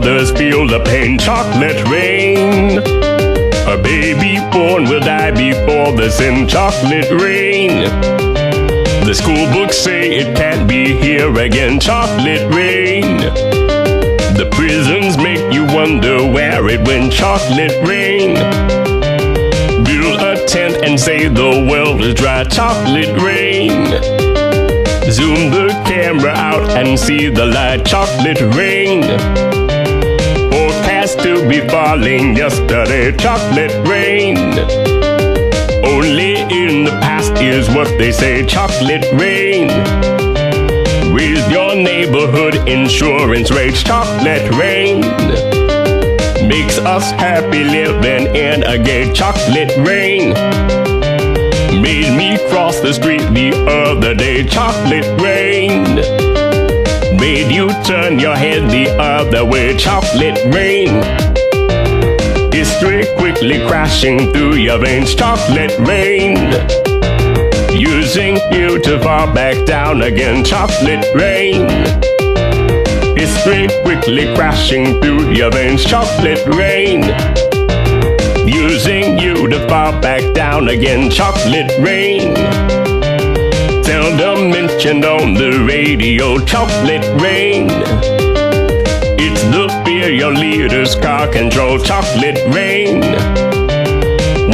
others feel the pain. Chocolate rain. A baby born will die before the sin. Chocolate rain. The school books say it can't be here again. Chocolate rain. The prisons make you wonder where it went. Chocolate rain. Build a tent and say the world is dry. Chocolate rain. Zoom the camera out and see the light. Chocolate rain. Forecast to be falling yesterday. Chocolate rain. Only in the past is what they say. Chocolate rain. Raise your neighborhood insurance rates. Chocolate rain. Makes us happy living in a gay. Chocolate rain. Made me cross the street the other day. Chocolate rain. Made you turn your head the other way. Chocolate rain. History quickly crashing through your veins. Chocolate rain. Using you to fall back down again. Chocolate rain. History quickly crashing through your veins. Chocolate rain. Using you to fall back down again. Chocolate rain. Seldom mentioned on the radio. Chocolate rain. It's the fear your leaders car control. Chocolate rain.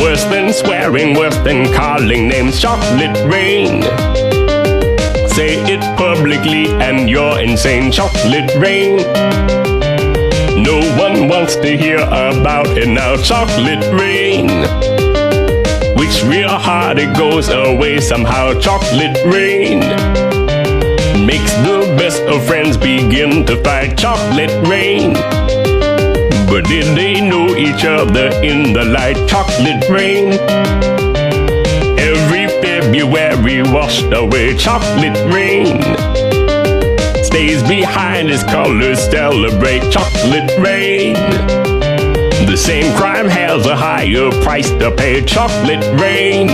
Worse than swearing, worse than calling names. Chocolate rain. Say it publicly and you're insane. Chocolate rain. No one wants to hear about it now. Chocolate rain. Which real hard it goes away somehow. Chocolate rain. Makes the best of friends begin to fight. Chocolate rain. But did they know each other in the light? Chocolate rain. Every February washed away. Chocolate rain. Stays behind as colors celebrate. Chocolate rain. The same crime has a higher price to pay. Chocolate rain.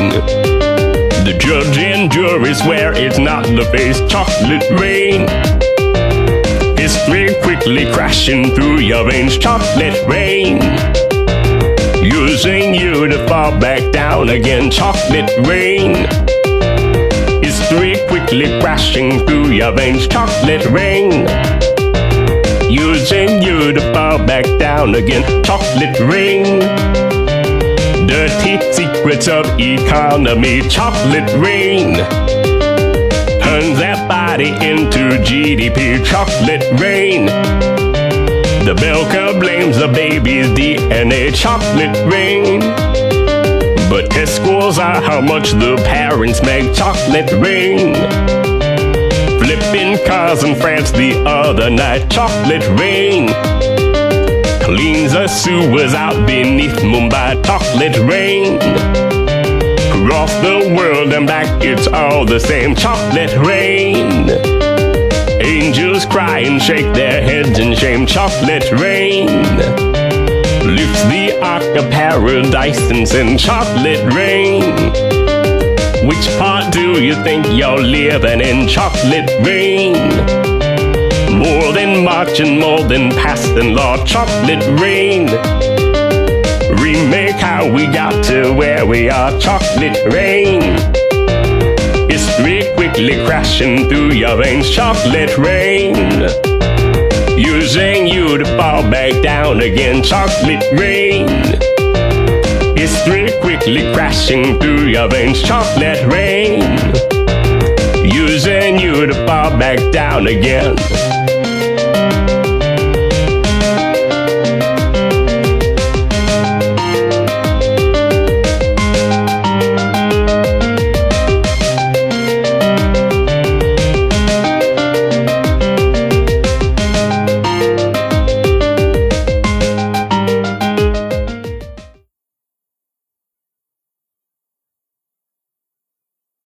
The judge and jury swear it's not the face. Chocolate rain. History quickly crashing through your veins. Chocolate rain. Using you to fall back down again. Chocolate rain. History quickly crashing through your veins. Chocolate rain. Using you to fall back down again. Chocolate rain. Dirty secrets of economy. Chocolate rain. Turns that body into GDP. Chocolate rain. The Belka blames the baby's DNA. Chocolate rain. But test scores are how much the parents make. Chocolate rain. Flipping cars in France the other night. Chocolate rain. Cleans the sewers out beneath Mumbai. Chocolate rain. Across the world and back it's all the same. Chocolate rain. Angels cry and shake their heads in shame. Chocolate rain. Lifts the ark of paradise and sends. Chocolate rain. Which part do you think you're living in? Chocolate rain. More than March and more than past and law. Chocolate rain. Remake how we got to where we are. Chocolate rain. History quickly crashing through your veins. Chocolate rain. Using you to fall back down again. Chocolate rain. History quickly crashing through your veins. Chocolate rain. Using you to fall back down again.